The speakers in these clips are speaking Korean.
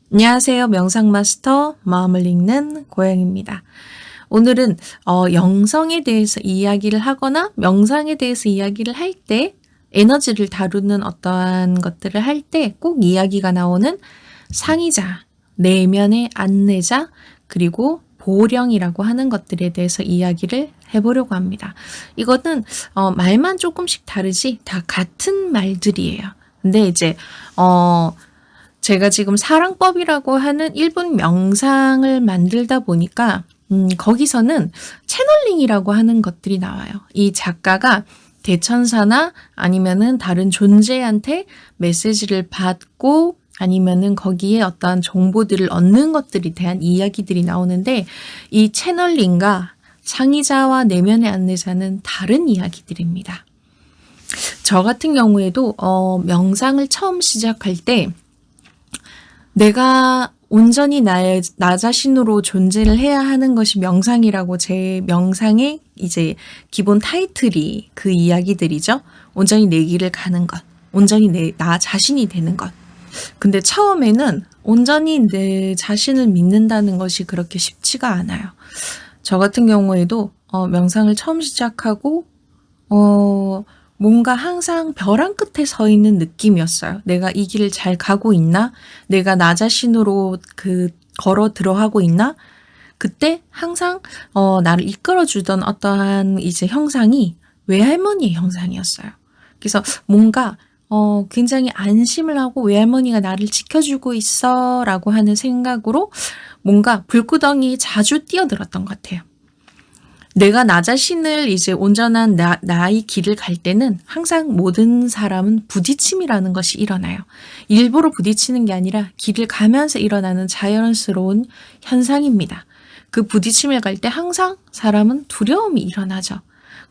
안녕하세요. 명상마스터 마음을 읽는 고양입니다. 오늘은 영성에 대해서 이야기를 하거나 명상에 대해서 이야기를 할 때 에너지를 다루는 어떠한 것들을 할 때 꼭 이야기가 나오는 상의자, 내면의 안내자, 그리고 보령이라고 하는 것들에 대해서 이야기를 해보려고 합니다. 이거는 말만 조금씩 다르지 다 같은 말들이에요. 근데 이제 제가 지금 사랑법이라고 하는 1분 명상을 만들다 보니까 거기서는 채널링이라고 하는 것들이 나와요. 이 작가가 대천사나 아니면은 다른 존재한테 메시지를 받고 아니면은 거기에 어떠한 정보들을 얻는 것들에 대한 이야기들이 나오는데 이 채널링과 상의자와 내면의 안내자는 다른 이야기들입니다. 저 같은 경우에도 명상을 처음 시작할 때 내가 온전히 나 자신으로 존재를 해야 하는 것이 명상이라고 제 명상의 이제 기본 타이틀이 그 이야기들이죠. 온전히 내 길을 가는 것, 온전히 나 자신이 되는 것. 근데 처음에는 온전히 내 자신을 믿는다는 것이 그렇게 쉽지가 않아요. 저 같은 경우에도 명상을 처음 시작하고 뭔가 항상 벼랑 끝에 서 있는 느낌이었어요. 내가 이 길을 잘 가고 있나? 내가 나 자신으로 걸어 들어가고 있나? 그때 항상 나를 이끌어주던 어떠한 이제 형상이 외할머니의 형상이었어요. 그래서 뭔가 굉장히 안심을 하고 외할머니가 나를 지켜주고 있어 라고 하는 생각으로 뭔가 불구덩이에 자주 뛰어들었던 것 같아요. 내가 나 자신을 이제 온전한 나의 길을 갈 때는 항상 모든 사람은 부딪힘이라는 것이 일어나요. 일부러 부딪히는 게 아니라 길을 가면서 일어나는 자연스러운 현상입니다. 그 부딪힘을 갈 때 항상 사람은 두려움이 일어나죠.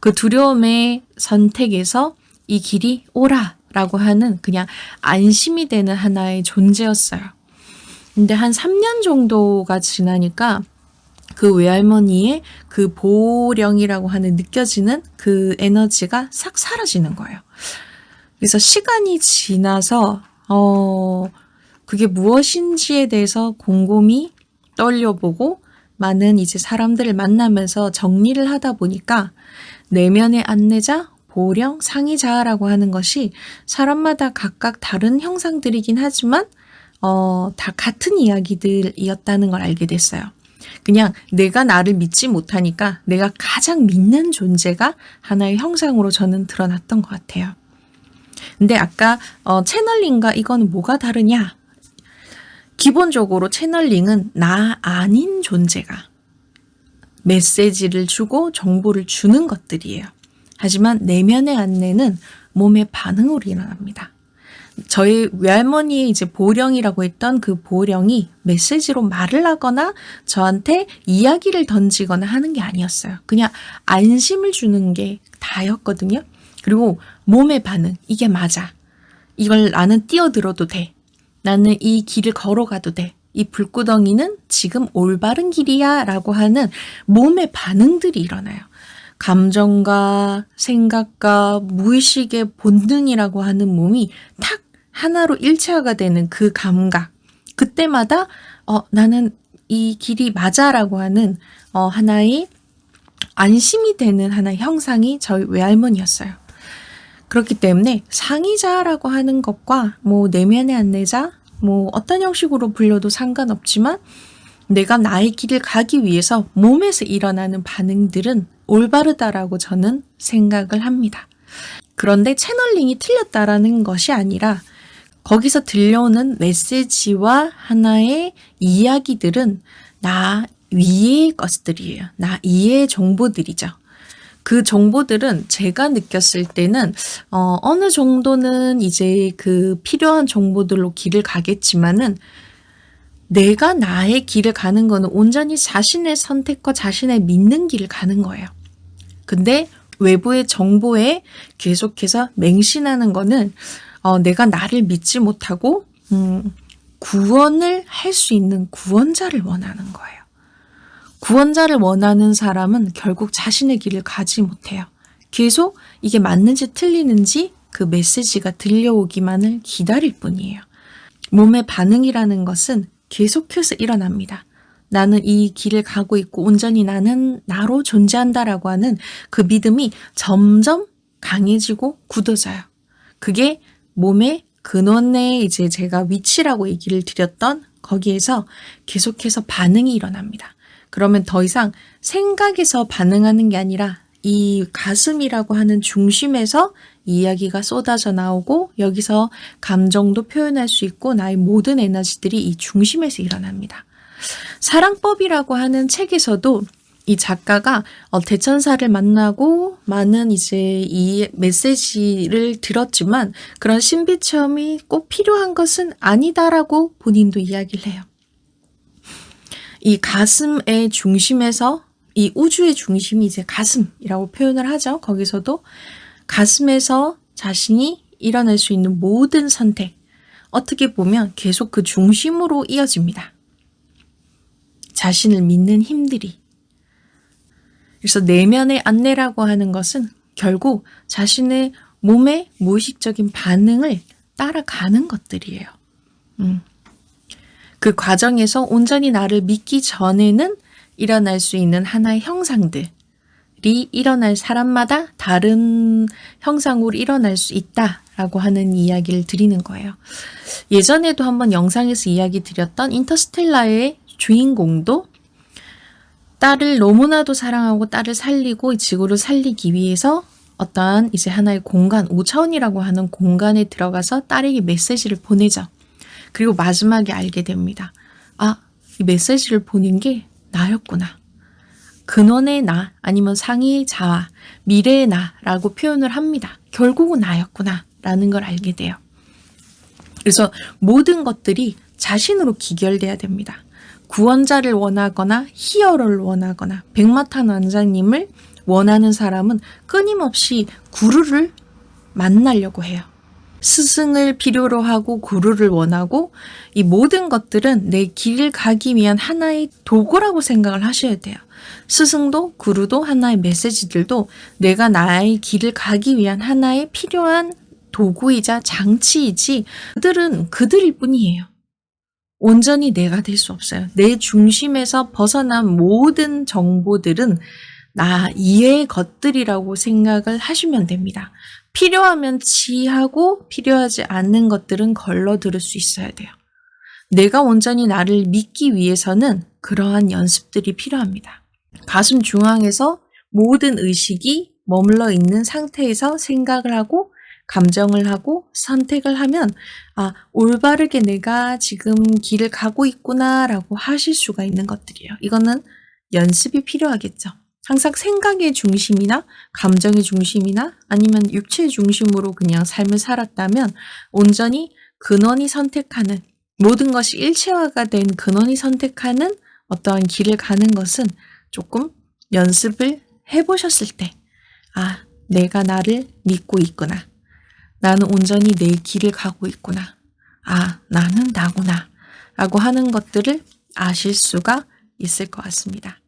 그 두려움의 선택에서 이 길이 오라라고 하는 그냥 안심이 되는 하나의 존재였어요. 근데 한 3년 정도가 지나니까 그 외할머니의 그 보령이라고 하는 느껴지는 그 에너지가 싹 사라지는 거예요. 그래서 시간이 지나서 그게 무엇인지에 대해서 곰곰이 떠올려보고 많은 이제 사람들을 만나면서 정리를 하다 보니까 내면의 안내자, 보령, 상의자라고 하는 것이 사람마다 각각 다른 형상들이긴 하지만 다 같은 이야기들이었다는 걸 알게 됐어요. 그냥 내가 나를 믿지 못하니까 내가 가장 믿는 존재가 하나의 형상으로 저는 드러났던 것 같아요. 근데 아까 채널링과 이건 뭐가 다르냐? 기본적으로 채널링은 나 아닌 존재가 메시지를 주고 정보를 주는 것들이에요. 하지만 내면의 안내는 몸의 반응으로 일어납니다. 저희 외할머니의 이제 보령이라고 했던 그 보령이 메시지로 말을 하거나 저한테 이야기를 던지거나 하는 게 아니었어요. 그냥 안심을 주는 게 다였거든요. 그리고 몸의 반응, 이게 맞아. 이걸 나는 뛰어들어도 돼. 나는 이 길을 걸어가도 돼. 이 불구덩이는 지금 올바른 길이야 라고 하는 몸의 반응들이 일어나요. 감정과 생각과 무의식의 본능이라고 하는 몸이 탁 하나로 일체화가 되는 그 감각. 그때마다 나는 이 길이 맞아라고 하는 하나의 안심이 되는 하나의 형상이 저희 외할머니였어요. 그렇기 때문에 상의자라고 하는 것과 뭐 내면의 안내자, 뭐 어떤 형식으로 불려도 상관없지만 내가 나의 길을 가기 위해서 몸에서 일어나는 반응들은 올바르다라고 저는 생각을 합니다. 그런데 채널링이 틀렸다라는 것이 아니라 거기서 들려오는 메시지와 하나의 이야기들은 나 위의 것들이에요. 나 이해의 정보들이죠. 그 정보들은 제가 느꼈을 때는 어느 정도는 이제 그 필요한 정보들로 길을 가겠지만은 내가 나의 길을 가는 거는 온전히 자신의 선택과 자신의 믿는 길을 가는 거예요. 근데 외부의 정보에 계속해서 맹신하는 거는 내가 나를 믿지 못하고 구원을 할 수 있는 구원자를 원하는 거예요. 구원자를 원하는 사람은 결국 자신의 길을 가지 못해요. 계속 이게 맞는지 틀리는지 그 메시지가 들려오기만을 기다릴 뿐이에요. 몸의 반응이라는 것은 계속해서 일어납니다. 나는 이 길을 가고 있고 온전히 나는 나로 존재한다라고 하는 그 믿음이 점점 강해지고 굳어져요. 그게 몸의 근원의 이제 제가 위치라고 얘기를 드렸던 거기에서 계속해서 반응이 일어납니다. 그러면 더 이상 생각에서 반응하는 게 아니라 이 가슴이라고 하는 중심에서 이야기가 쏟아져 나오고 여기서 감정도 표현할 수 있고 나의 모든 에너지들이 이 중심에서 일어납니다. 사랑법이라고 하는 책에서도 이 작가가 대천사를 만나고 많은 이제 이 메시지를 들었지만 그런 신비 체험이 꼭 필요한 것은 아니다라고 본인도 이야기를 해요. 이 가슴의 중심에서 이 우주의 중심이 이제 가슴이라고 표현을 하죠. 거기서도 가슴에서 자신이 일어날 수 있는 모든 선택, 어떻게 보면 계속 그 중심으로 이어집니다. 자신을 믿는 힘들이. 그래서 내면의 안내라고 하는 것은 결국 자신의 몸의 무의식적인 반응을 따라가는 것들이에요. 그 과정에서 온전히 나를 믿기 전에는 일어날 수 있는 하나의 형상들이 일어날 사람마다 다른 형상으로 일어날 수 있다라고 하는 이야기를 드리는 거예요. 예전에도 한번 영상에서 이야기 드렸던 인터스텔라의 주인공도 딸을 너무나도 사랑하고 딸을 살리고 이 지구를 살리기 위해서 어떠한 이제 하나의 공간, 5차원이라고 하는 공간에 들어가서 딸에게 메시지를 보내죠. 그리고 마지막에 알게 됩니다. 아, 이 메시지를 보낸 게 나였구나. 근원의 나, 아니면 상위의 자아, 미래의 나라고 표현을 합니다. 결국은 나였구나 라는 걸 알게 돼요. 그래서 모든 것들이 자신으로 기결돼야 됩니다. 구원자를 원하거나 히어로를 원하거나 백마탄 원장님을 원하는 사람은 끊임없이 구루를 만나려고 해요. 스승을 필요로 하고 구루를 원하고 이 모든 것들은 내 길을 가기 위한 하나의 도구라고 생각을 하셔야 돼요. 스승도 구루도 하나의 메시지들도 내가 나의 길을 가기 위한 하나의 필요한 도구이자 장치이지 그들은 그들일 뿐이에요. 온전히 내가 될 수 없어요. 내 중심에서 벗어난 모든 정보들은 나 이외의 것들이라고 생각을 하시면 됩니다. 필요하면 지하고 필요하지 않는 것들은 걸러 들을 수 있어야 돼요. 내가 온전히 나를 믿기 위해서는 그러한 연습들이 필요합니다. 가슴 중앙에서 모든 의식이 머물러 있는 상태에서 생각을 하고 감정을 하고 선택을 하면 올바르게 내가 지금 길을 가고 있구나 라고 하실 수가 있는 것들이에요. 이거는 연습이 필요하겠죠. 항상 생각의 중심이나 감정의 중심이나 아니면 육체의 중심으로 그냥 삶을 살았다면 온전히 근원이 선택하는 모든 것이 일체화가 된 근원이 선택하는 어떠한 길을 가는 것은 조금 연습을 해보셨을 때 내가 나를 믿고 있구나. 나는 온전히 내 길을 가고 있구나. 나는 나구나. 라고 하는 것들을 아실 수가 있을 것 같습니다.